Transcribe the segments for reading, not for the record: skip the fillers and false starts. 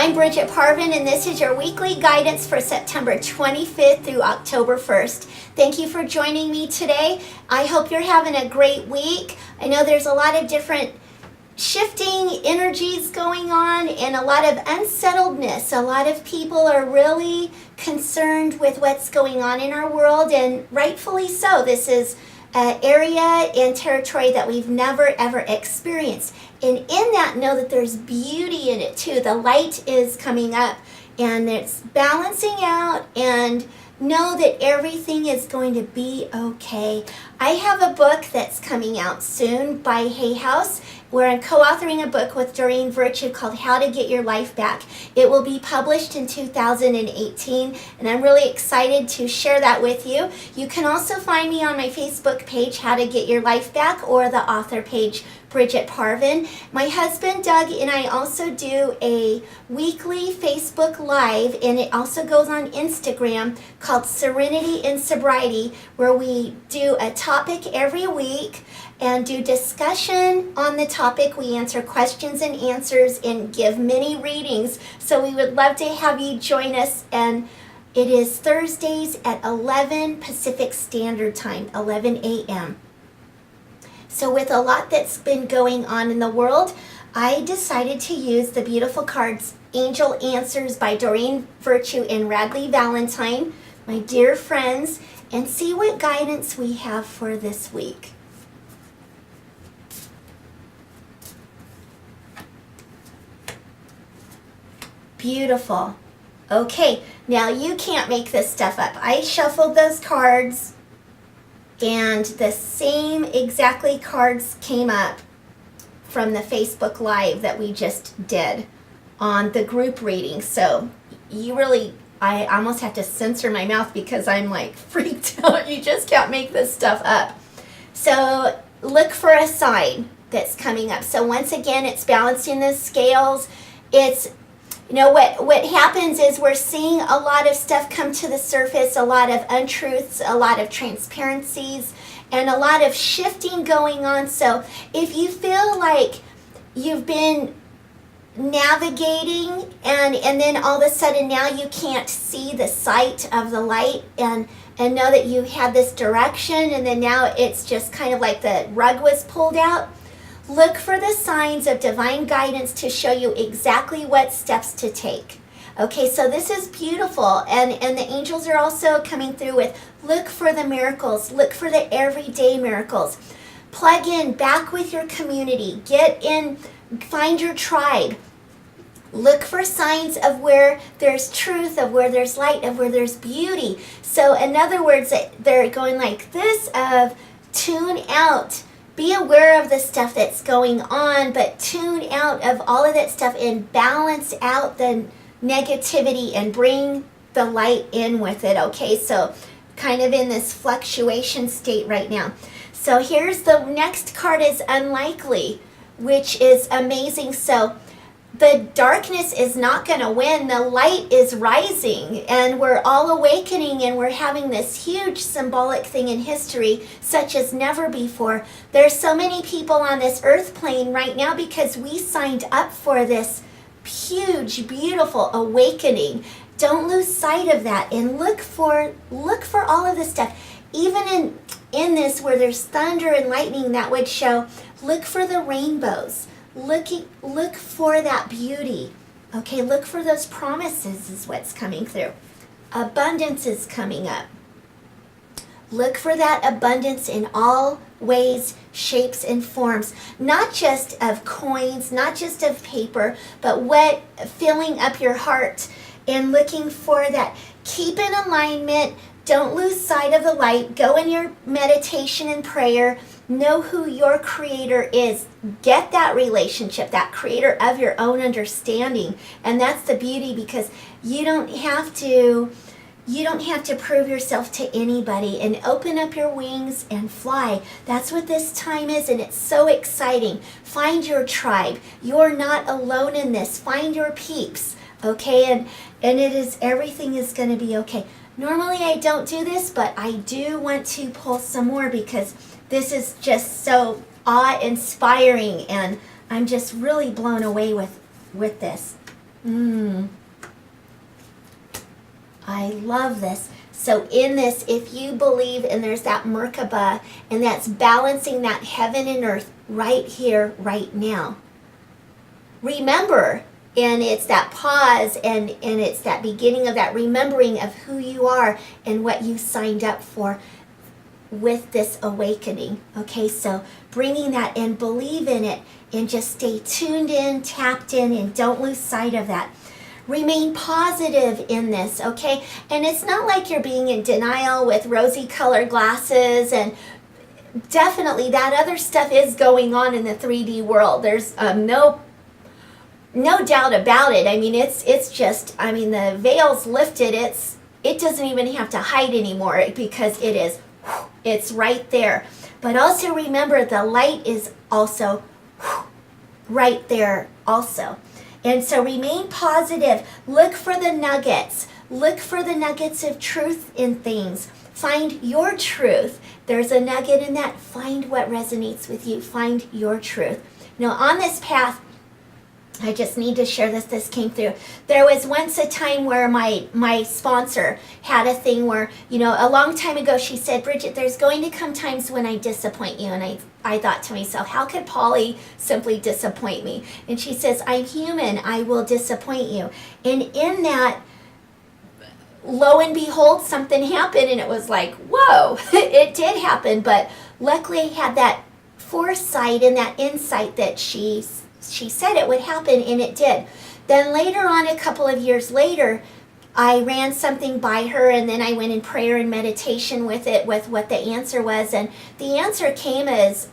I'm Brigitte Parvin, and this is your weekly guidance for September 25th through October 1st. Thank you for joining me today. I hope you're having a great week. I know there's a lot of different shifting energies going on and a lot of unsettledness. A lot of people are really concerned with what's going on in our world, and rightfully so. This is an area and territory that we've never ever experienced. And in that, know that there's beauty in it too. The light is coming up and it's balancing out, and know that everything is going to be okay. I have a book that's coming out soon by Hay House, where I'm co-authoring a book with Doreen Virtue called How to Get Your Life Back. It will be published in 2018, and I'm really excited to share that with you. You can also find me on my Facebook page, How to Get Your Life Back, or the author page, Brigitte Parvin. My husband Doug and I also do a weekly Facebook Live, and it also goes on Instagram, called Serenity and Sobriety, where we do a topic every week and do discussion on the topic. We answer questions and answers and give mini readings. So we would love to have you join us, and it is Thursdays at 11 Pacific Standard Time, 11 a.m. So with a lot that's been going on in the world, I decided to use the beautiful cards Angel Answers by Doreen Virtue and Radley Valentine, my dear friends, and see what guidance we have for this week. Beautiful. Okay, now you can't make this stuff up. I shuffled those cards, and the same exactly cards came up from the Facebook Live that we just did on the group reading. So you really, I almost have to censor my mouth because I'm like freaked out. You just can't make this stuff up. So look for a sign that's coming up. So once again, it's balancing the scales. It's, you know, what happens is we're seeing a lot of stuff come to the surface, a lot of untruths, a lot of transparencies, and a lot of shifting going on. So if you feel like you've been navigating and then all of a sudden now you can't see the sight of the light, and know that you had this direction and then now it's just kind of like the rug was pulled out, look for the signs of divine guidance to show you exactly what steps to take. Okay, so this is beautiful, and the angels are also coming through with look for the miracles, look for the everyday miracles. Plug in back with your community, get in, find your tribe. Look for signs of where there's truth, of where there's light, of where there's beauty. So in other words, they're going like this of tune out. Be aware of the stuff that's going on, but tune out of all of that stuff and balance out the negativity and bring the light in with it. Okay, so kind of in this fluctuation state right now. So here's the next card is unlikely, which is amazing. So the darkness is not going to win. The light is rising, and we're all awakening, and we're having this huge symbolic thing in history such as never before. There's so many people on this earth plane right now because we signed up for this huge, beautiful awakening. Don't lose sight of that, and look for all of this stuff. Even in this where there's thunder and lightning, that would show, look for the rainbows. Look for that beauty. Okay, look for those promises is what's coming through. Abundance is coming up. Look for that abundance in all ways, shapes, and forms. Not just of coins, not just of paper, but what filling up your heart and looking for that. Keep in alignment. Don't lose sight of the light. Go in your meditation and prayer. Know who your creator is. Get that relationship, that creator of your own understanding. And that's the beauty, because you don't have to prove yourself to anybody, and open up your wings and fly. That's what this time is, and it's so exciting. Find your tribe. You're not alone in this. Find your peeps. Okay, and it is, everything is going to be okay. Normally I don't do this, but I do want to pull some more because this is just so awe-inspiring, and I'm just really blown away with this. I love this. So in this, if you believe, and there's that Merkaba, and that's balancing that heaven and earth right here, right now. Remember, and it's that pause, and it's that beginning of that remembering of who you are and what you signed up for with this awakening. Okay, so bringing that and believe in it, and just stay tuned in, tapped in, and don't lose sight of that. Remain positive in this, okay? And it's not like you're being in denial with rosy colored glasses, and definitely that other stuff is going on in the 3D world. There's no doubt about it. I mean, it's just, I mean, the veil's lifted. It doesn't even have to hide anymore, because it's right there. But also remember, the light is also right there also. And so remain positive. Look for the nuggets. Look for the nuggets of truth in things. Find your truth. There's a nugget in that. Find what resonates with you. Find your truth. Now, on this path, I just need to share this. This came through. There was once a time where my sponsor had a thing where, a long time ago, she said, Brigitte, there's going to come times when I disappoint you. And I thought to myself, how could Polly simply disappoint me? And she says, I'm human. I will disappoint you. And in that, lo and behold, something happened. And it was like, whoa, it did happen. But luckily I had that foresight and that insight that she said it would happen, and it did. Then later on, a couple of years later, I ran something by her, and then I went in prayer and meditation with it, with what the answer was. And the answer came as,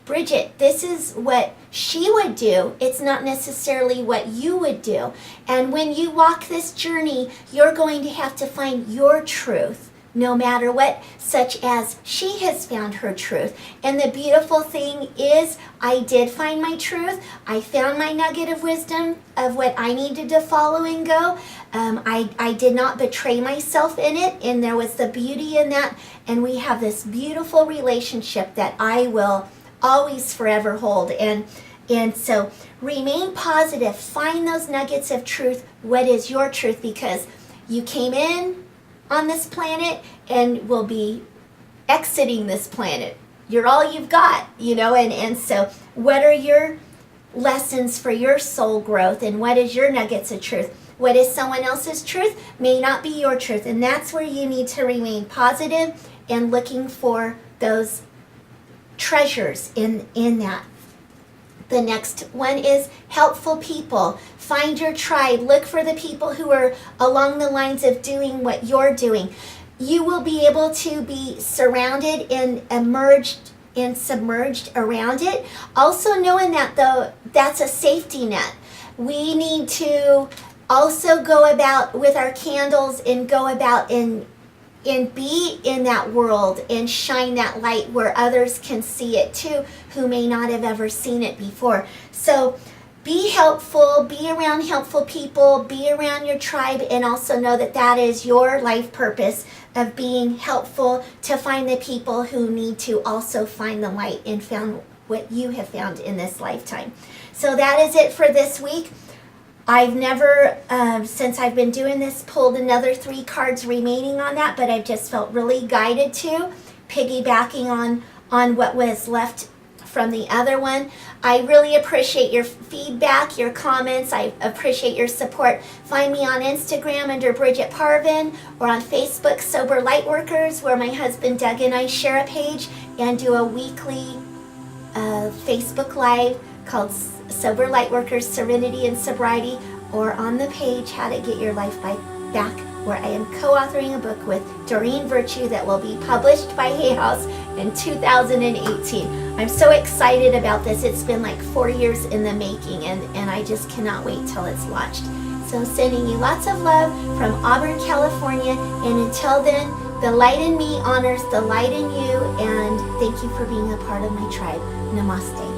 Brigitte, this is what she would do. It's not necessarily what you would do. And when you walk this journey, you're going to have to find your truth, no matter what, such as she has found her truth. And the beautiful thing is, I did find my truth. I found my nugget of wisdom of what I needed to follow and go. I did not betray myself in it, and there was the beauty in that. And we have this beautiful relationship that I will always forever hold. And so remain positive. Find those nuggets of truth. What is your truth? Because you came in on this planet and will be exiting this planet. You're all you've got, and so what are your lessons for your soul growth, and what is your nuggets of truth? What is someone else's truth may not be your truth, and that's where you need to remain positive and looking for those treasures in that. The next one is helpful people. Find your tribe. Look for the people who are along the lines of doing what you're doing. You will be able to be surrounded and immersed and submerged around it. Also knowing that, though, that's a safety net. We need to also go about with our candles and go about and be in that world and shine that light where others can see it too, who may not have ever seen it before. So be helpful, be around helpful people, be around your tribe, and also know that that is your life purpose of being helpful to find the people who need to also find the light and found what you have found in this lifetime. So that is it for this week. I've never, since I've been doing this, pulled another 3 cards remaining on that, but I've just felt really guided to, piggybacking on what was left from the other one. I really appreciate your feedback, your comments. I appreciate your support. Find me on Instagram under Brigitte Parvin, or on Facebook, Sober Lightworkers, where my husband Doug and I share a page and do a weekly Facebook Live called Sober Lightworkers, Serenity and Sobriety, or on the page How to Get Your Life Back, where I am co-authoring a book with Doreen Virtue that will be published by Hay House in 2018. I'm so excited about this. It's been like 4 years in the making, and I just cannot wait till it's launched. So sending you lots of love from Auburn, California, and until then, the light in me honors the light in you, and thank you for being a part of my tribe. Namaste.